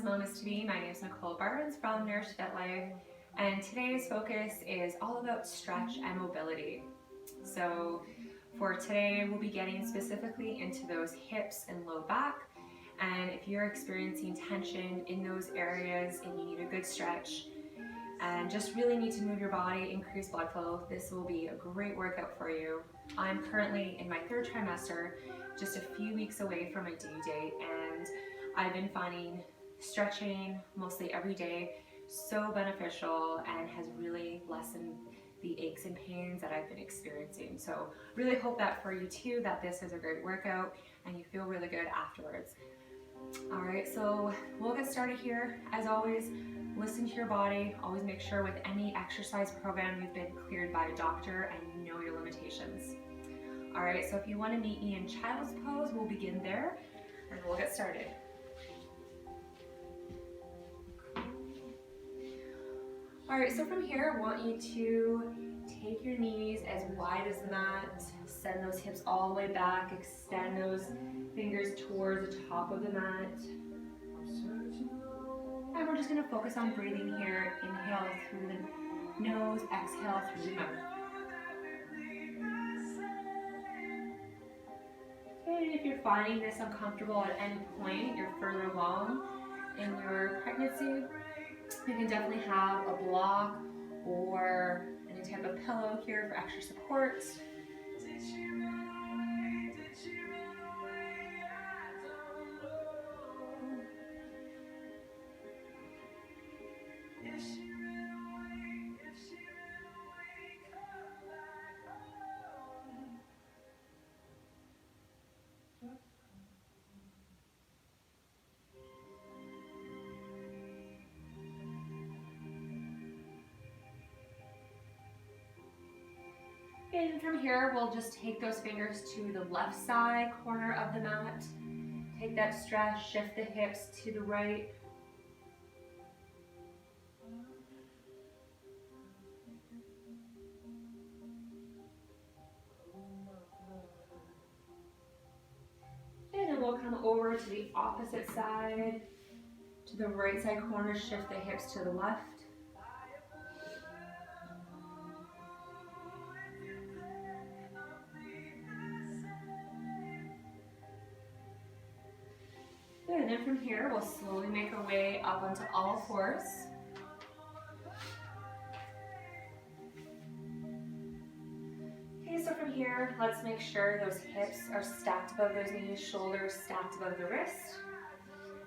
Mamas-to-be. My name is Nicole from Nourish Fit Life, and today's focus is all about stretch and mobility. So for today, we'll be getting specifically into those hips and low back, and if you're experiencing tension in those areas and you need a good stretch and just really need to move your body, increase blood flow, this will be a great workout for you. I'm currently in my third trimester, just a few weeks away from my due date, and I've been finding stretching mostly every day so beneficial and has really lessened the aches and pains that I've been experiencing. So really hope that for you too, that this is a great workout and you feel really good afterwards. All right, so we'll get started here. As always, listen to your body. Always make sure with any exercise program you've been cleared by a doctor and you know your limitations. All right, so if you want to meet me in child's pose, we'll begin there and we'll get started. All right, so from here, I want you to take your knees as wide as the mat, send those hips all the way back, extend those fingers towards the top of the mat. And we're just gonna focus on breathing here. Inhale through the nose, exhale through the mouth. Okay, and if you're finding this uncomfortable at any point, you're further along in your pregnancy, you can definitely have a block or any type of pillow here for extra support. And from here, we'll just take those fingers to the left side corner of the mat. Take that stretch, shift the hips to the right. And then we'll come over to the opposite side, to the right side corner, shift the hips to the left. And then from here, we'll slowly make our way up onto all fours. Okay, so from here, let's make sure those hips are stacked above those knees, shoulders stacked above the wrist.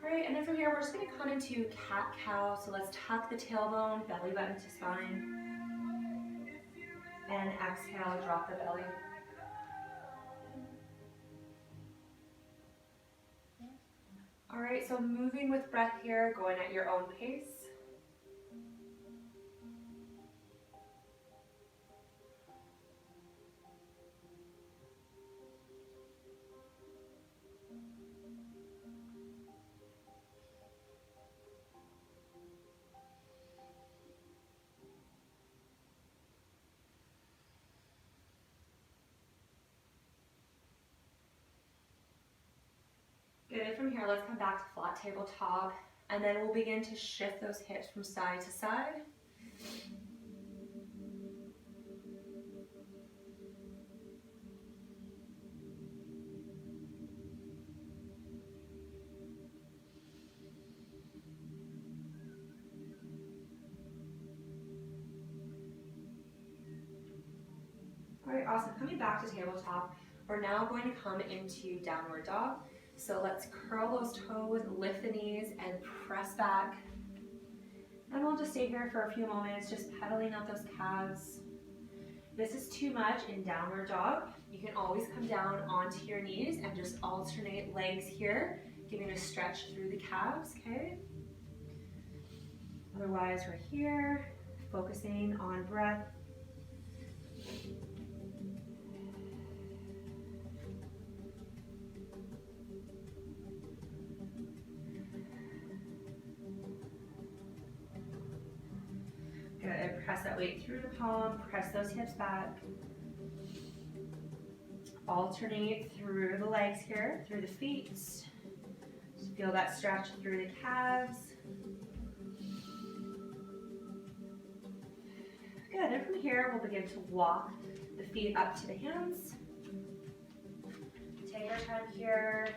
All right, and then from here, we're just gonna come into cat-cow. So let's tuck the tailbone, belly button to spine. And exhale, drop the belly. All right, so moving with breath here, going at your own pace. Good, and from here, let's come back to flat tabletop, and then we'll begin to shift those hips from side to side. All right, awesome. Coming back to tabletop, we're now going to come into downward dog. So let's curl those toes, lift the knees, and press back. And we'll just stay here for a few moments, just pedaling out those calves. If this is too much in downward dog, you can always come down onto your knees and just alternate legs here, giving a stretch through the calves, okay? Otherwise, we're here, focusing on breath. Good, press that weight through the palm, press those hips back. Alternate through the legs here, through the feet. Just Feel that stretch through the calves. Good, and from here, we'll begin to walk the feet up to the hands. Take our time here.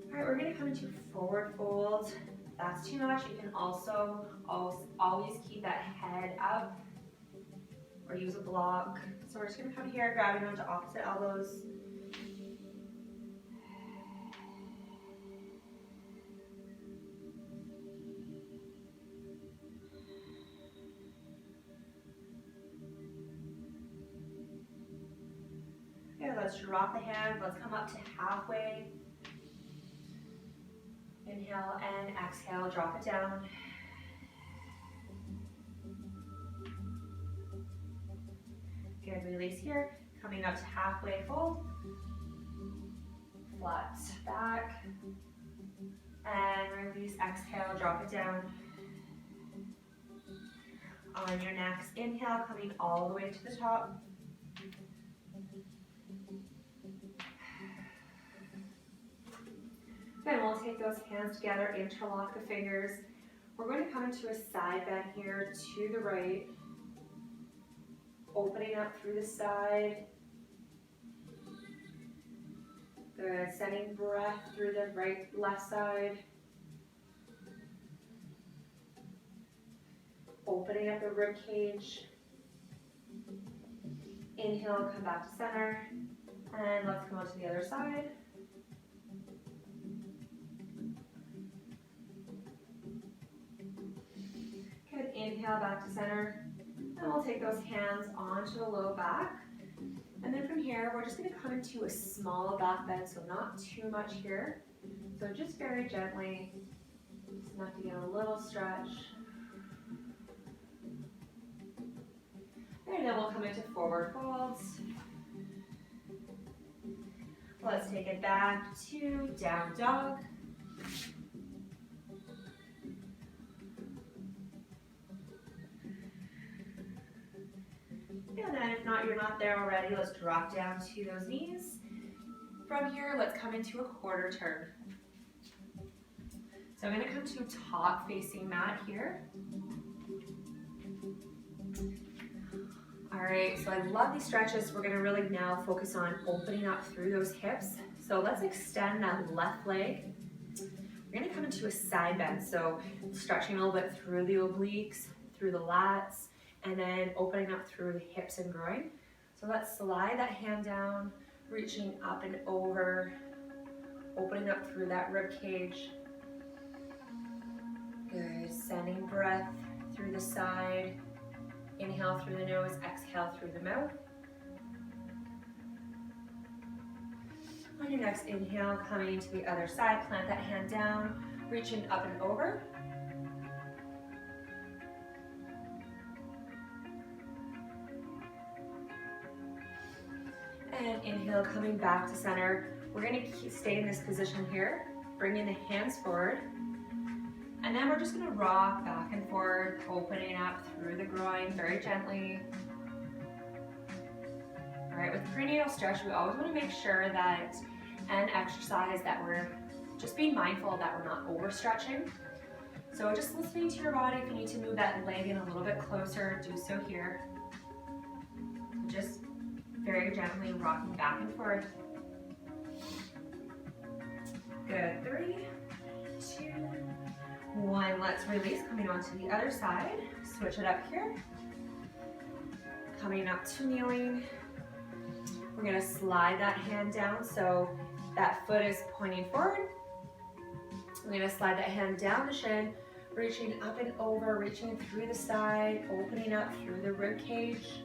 All right, we're gonna come into forward fold. If that's too much, you can also always keep that head up or use a block. So we're just gonna come here, grabbing onto opposite elbows. Okay, let's drop the hands. Let's come up to halfway. Inhale and exhale, drop it down. Good, release here. Coming up to halfway fold. Flat back. And release, exhale, drop it down. On your next inhale, coming all the way to the top. Then we'll take those hands together, interlock the fingers. We're going to come into a side bend here to the right. Opening up through the side. Good, sending breath through the left side. Opening up the rib cage. Inhale, come back to center. And let's come on to the other side. Good, inhale back to center. And we'll take those hands onto the low back. And then from here, we're just gonna come into a small back bend, so not too much here. So just very gently, just enough to get a little stretch. And then we'll come into forward folds. Let's take it back to down dog. And then if not, you're not there already, let's drop down to those knees. From here, let's come into a quarter turn. So I'm gonna come to a top facing mat here. All right, so I love these stretches. We're gonna really now focus on opening up through those hips. So let's extend that left leg. We're gonna come into a side bend. So stretching a little bit through the obliques, through the lats, and then opening up through the hips and groin. So let's slide that hand down, reaching up and over, opening up through that rib cage. Good, sending breath through the side. Inhale through the nose, exhale through the mouth. On your next inhale, coming to the other side, plant that hand down, reaching up and over. And inhale, coming back to center. We're gonna stay in this position here, bringing the hands forward. And then we're just gonna rock back and forth, opening up through the groin very gently. All right, with prenatal stretch, we always wanna make sure that, and exercise, that we're just being mindful that we're not overstretching. So just listening to your body. If you need to move that leg in a little bit closer, do so here. Just very gently rocking back and forth. Good, 3, 2, 1. Let's release, coming onto the other side. Switch it up here. Coming up to kneeling. We're gonna slide that hand down so that foot is pointing forward. We're gonna slide that hand down the shin, reaching up and over, reaching through the side, opening up through the rib cage.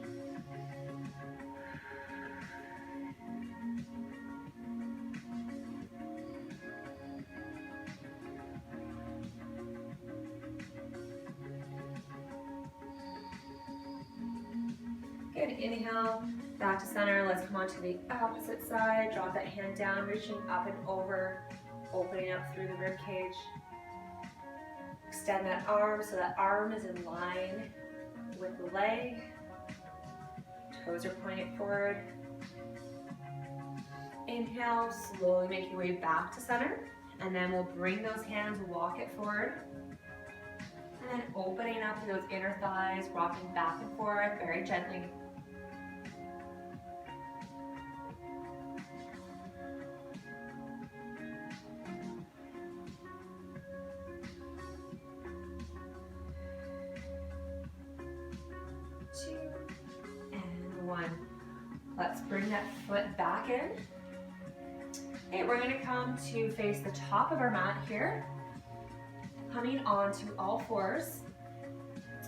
Good, inhale, back to center. Let's come on to the opposite side. Drop that hand down, reaching up and over, opening up through the rib cage. Extend that arm so that arm is in line with the leg. Toes are pointed forward. Inhale, slowly make your way back to center. And then we'll bring those hands, walk it forward. And then opening up through those inner thighs, rocking back and forth very gently. Two, and one. Let's bring that foot back in. Okay, we're gonna come to face the top of our mat here, coming onto all fours.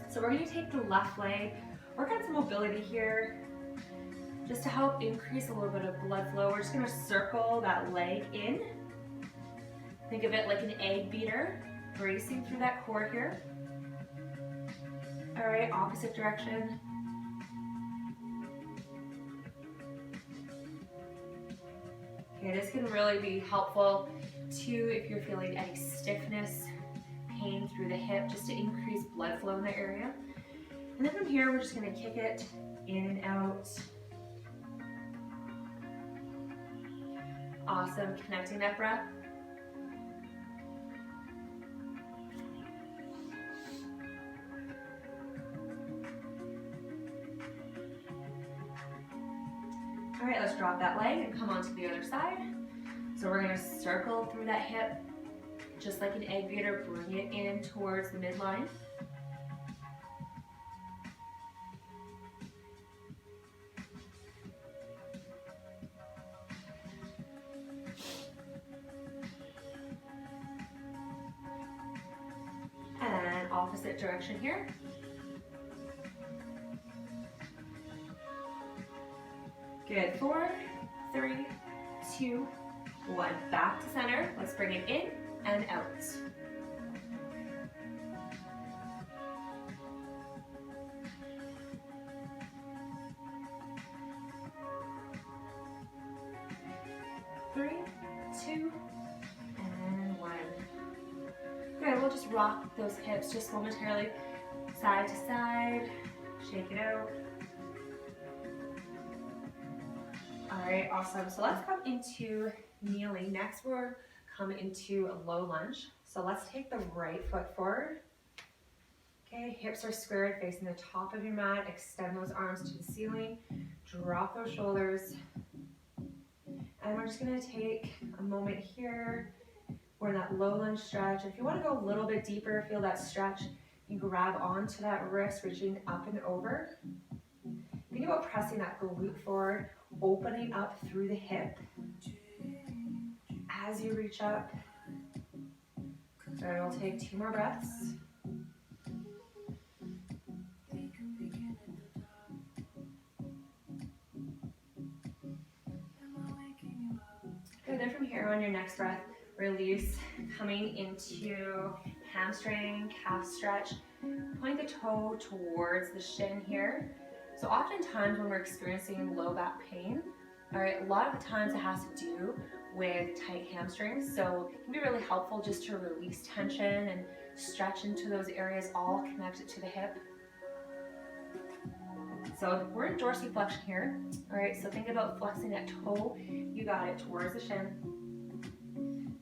So we're gonna take the left leg, work on some mobility here, just to help increase a little bit of blood flow. We're just gonna circle that leg in. Think of it like an egg beater, bracing through that core here. All right, opposite direction. Okay, this can really be helpful too if you're feeling any stiffness, pain through the hip, just to increase blood flow in the area. And then from here, we're just gonna kick it in and out. Awesome, connecting that breath. All right, let's drop that leg and come onto the other side. So we're gonna circle through that hip, just like an egg beater, bring it in towards the midline. And opposite direction here. Good, 4, 3, 2, 1. Back to center. Let's bring it in and out. Three, two, and 1. Good, we'll just rock those hips just momentarily, side to side, shake it out. All right, awesome. So let's come into kneeling. Next, we're coming into a low lunge. So let's take the right foot forward. Okay, hips are squared, facing the top of your mat. Extend those arms to the ceiling. Drop those shoulders. And we're just gonna take a moment here. We're in that low lunge stretch. If you wanna go a little bit deeper, feel that stretch, you grab onto that wrist, reaching up and over. Think about pressing that glute forward, opening up through the hip as you reach up. So we'll take 2 more breaths. Good, then from here on your next breath, release, coming into hamstring, calf stretch. Point the toe towards the shin here. So oftentimes when we're experiencing low back pain, all right, a lot of the times it has to do with tight hamstrings. So it can be really helpful just to release tension and stretch into those areas, all connected to the hip. So we're in dorsiflexion here. All right, so think about flexing that toe. You got it, towards the shin.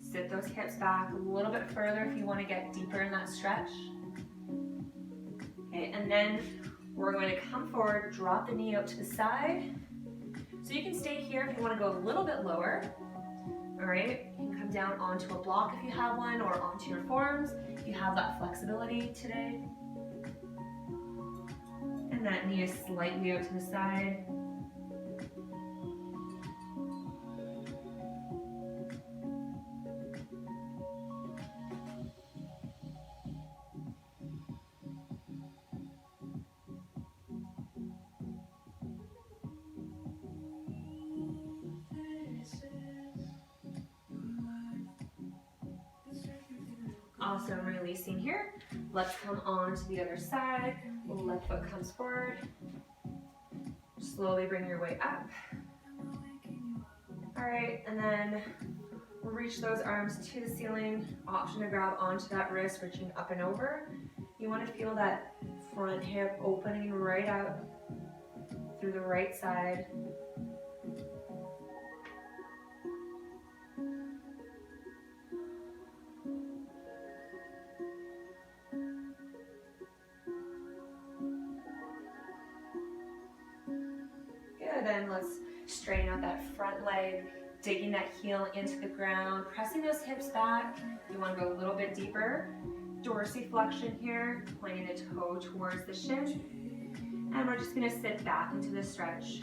Sit those hips back a little bit further if you want to get deeper in that stretch. Okay, and then we're going to come forward, drop the knee out to the side. So you can stay here if you want to go a little bit lower. All right, you can come down onto a block if you have one, or onto your forearms if you have that flexibility today. And that knee is slightly out to the side. Awesome, releasing here. Let's come on to the other side. Left foot comes forward. Slowly bring your weight up. All right, and then we'll reach those arms to the ceiling. Option to grab onto that wrist, reaching up and over. You want to feel that front hip opening right out through the right side. Good, then let's straighten out that front leg, digging that heel into the ground, pressing those hips back. You want to go a little bit deeper. Dorsiflexion here, pointing the toe towards the shin. And we're just going to sit back into the stretch.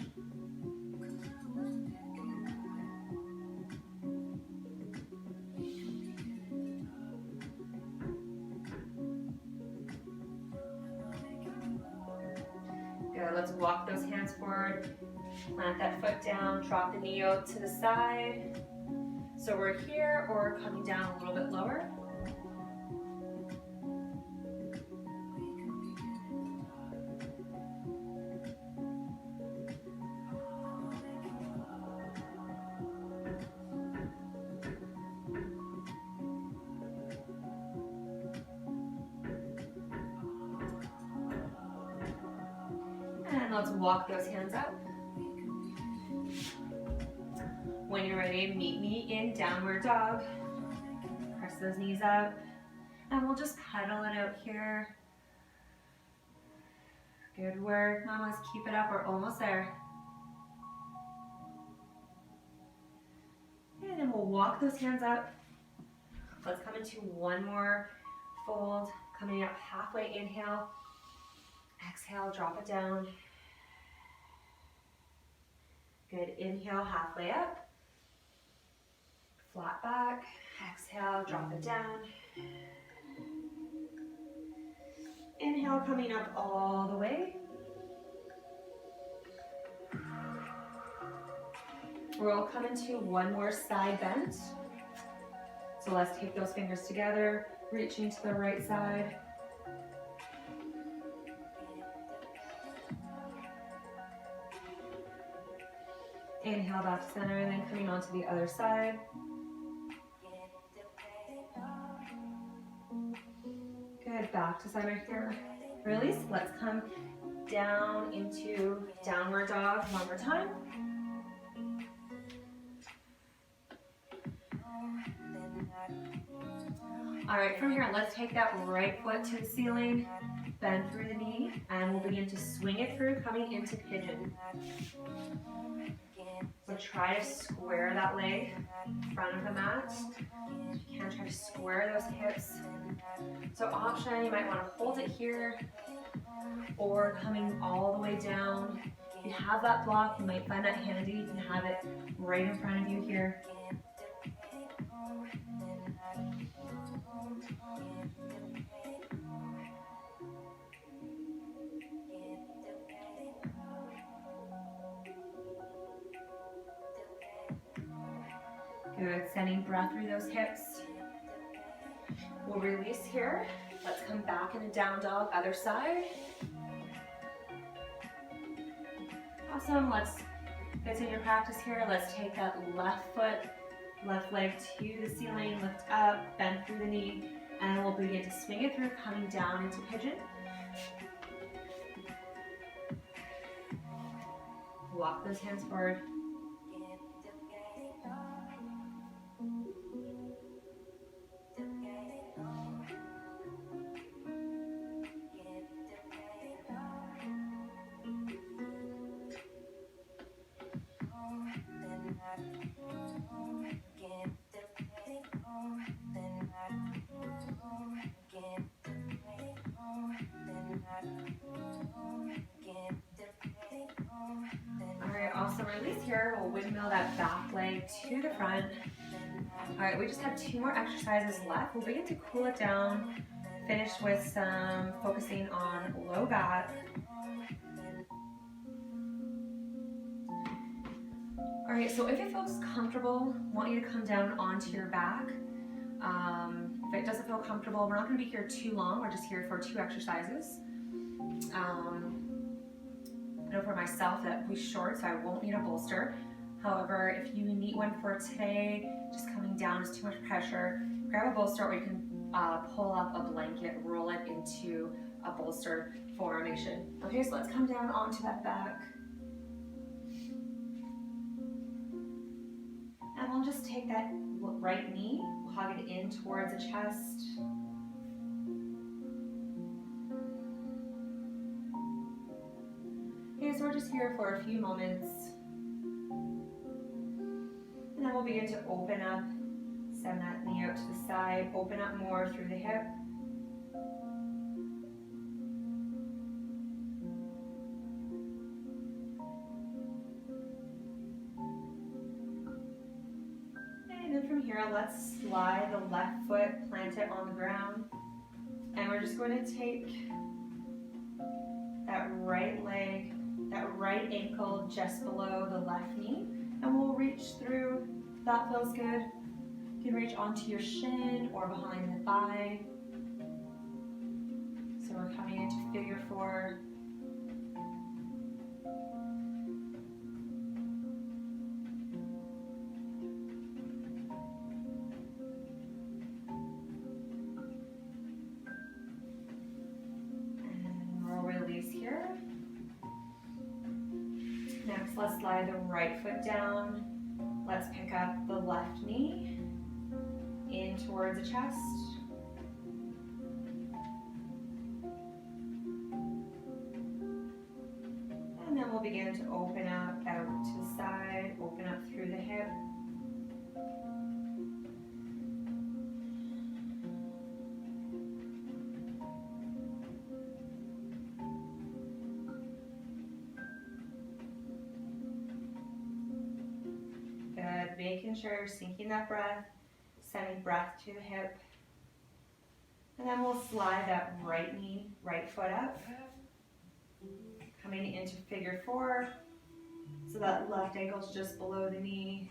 Good, let's walk those hands forward. Plant that foot down, drop the knee out to the side. So we're here or coming down a little bit lower. And let's walk those hands up. When you're ready, meet me in downward dog. Press those knees up. And we'll just pedal it out here. Good work. Now let's keep it up. We're almost there. And then we'll walk those hands up. Let's come into one more fold. Coming up halfway, inhale. Exhale, drop it down. Good, inhale, halfway up. Flat back, exhale, drop it down. Inhale, coming up all the way. We'll come into one more side bend. So let's take those fingers together, reaching to the right side. Inhale back to center, and then coming onto the other side. Good, back to center here. Release, let's come down into downward dog one more time. All right, from here, let's take that right foot to the ceiling, bend through the knee, and we'll begin to swing it through, coming into pigeon. So try to square that leg in front of the mat. If you can, try to square those hips. So option, you might want to hold it here or coming all the way down. If you have that block, you might find that handy. You can have it right in front of you here. Good, sending breath through those hips. We'll release here. Let's come back in a down dog, other side. Awesome, let's continue practice here. Let's take that left foot, left leg to the ceiling, lift up, bend through the knee, and we'll begin to swing it through, coming down into pigeon. Walk those hands forward. Awesome, release here. We'll windmill that back leg to the front. All right, we just have 2 more exercises left. We'll begin to cool it down, finish with some focusing on low back. All right, so if it feels comfortable, I want you to come down onto your back. If it doesn't feel comfortable, we're not gonna be here too long. We're just here for 2 exercises. I know for myself that we short, so I won't need a bolster. However, if you need one for today, just coming down is too much pressure, grab a bolster, or you can pull up a blanket, roll it into a bolster formation. Okay, so let's come down onto that back. And we'll just take that right knee, hug it in towards the chest. Okay, so we're just here for a few moments. And then we'll begin to open up, send that knee out to the side, open up more through the hip. And then from here, let's slide the left foot, plant it on the ground. And we're just going to take that right leg, that right ankle just below the left knee, and we'll reach through. If that feels good, you can reach onto your shin or behind the thigh. So we're coming into figure four. Here. Next, let's slide the right foot down. Let's pick up the left knee in towards the chest. And then we'll begin to open up out to the side, open up through the hip. Making sure you're sinking that breath, sending breath to the hip. And then we'll slide that right knee, right foot up, coming into figure four. So that left ankle's just below the knee,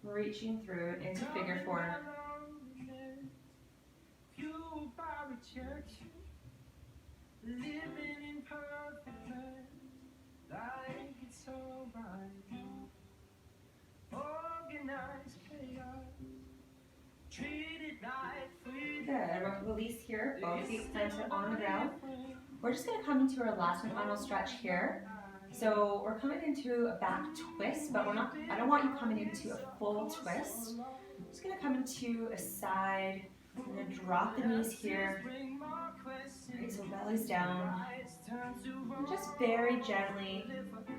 reaching through into figure four. Good. Release here, both feet planted on the ground. We're just going to come into our last and final stretch here. So we're coming into a back twist, but I don't want you coming into a full twist. I'm just going to come into a side. I'm going to drop the knees here. Right, so belly's down. And just very gently,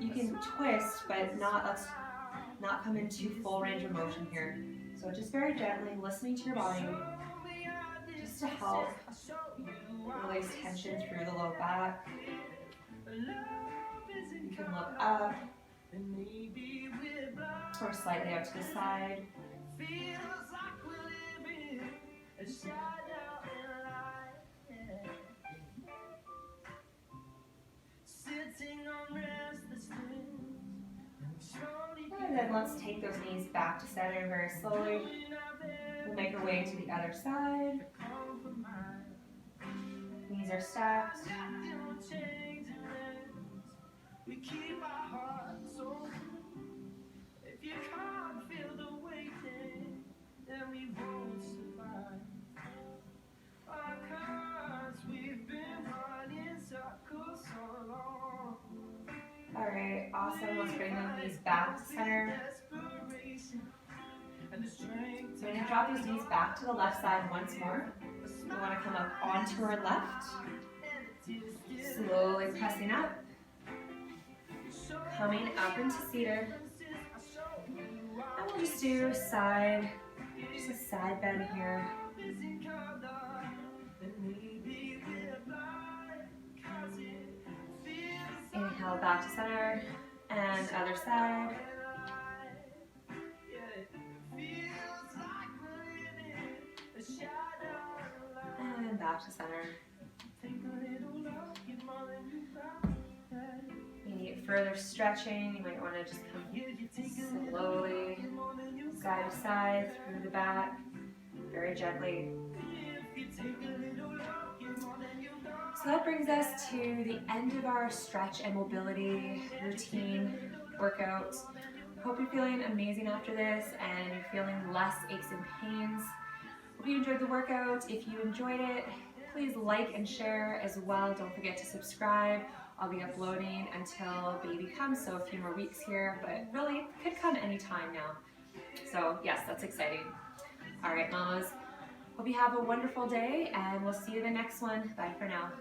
you can twist, but let's not come into full range of motion here. So just very gently listening to your body, just to help release tension through the low back. You can look up or slightly up to the side. And then let's take those knees back to center very slowly. We'll make our way to the other side. Knees are stacked. We keep our hearts open. If you can't feel the weight, then we won't survive. Cause we've been running circles so long. Alright, awesome. Let's bring those knees back to center. So we're going to drop those knees back to the left side once more. We want to come up onto our left. Slowly pressing up. Coming up into seated. And we'll just do a side bend here. Inhale back to center and other side. And back to center. You need further stretching. You might want to just come slowly side to side through the back, very gently. So that brings us to the end of our stretch and mobility routine workout. Hope you're feeling amazing after this and you're feeling less aches and pains. Hope you enjoyed the workout. If you enjoyed it, please like and share as well. Don't forget to subscribe. I'll be uploading until baby comes, so a few more weeks here, but really could come anytime now. So yes, that's exciting. All right, mamas. Hope you have a wonderful day, and we'll see you in the next one. Bye for now.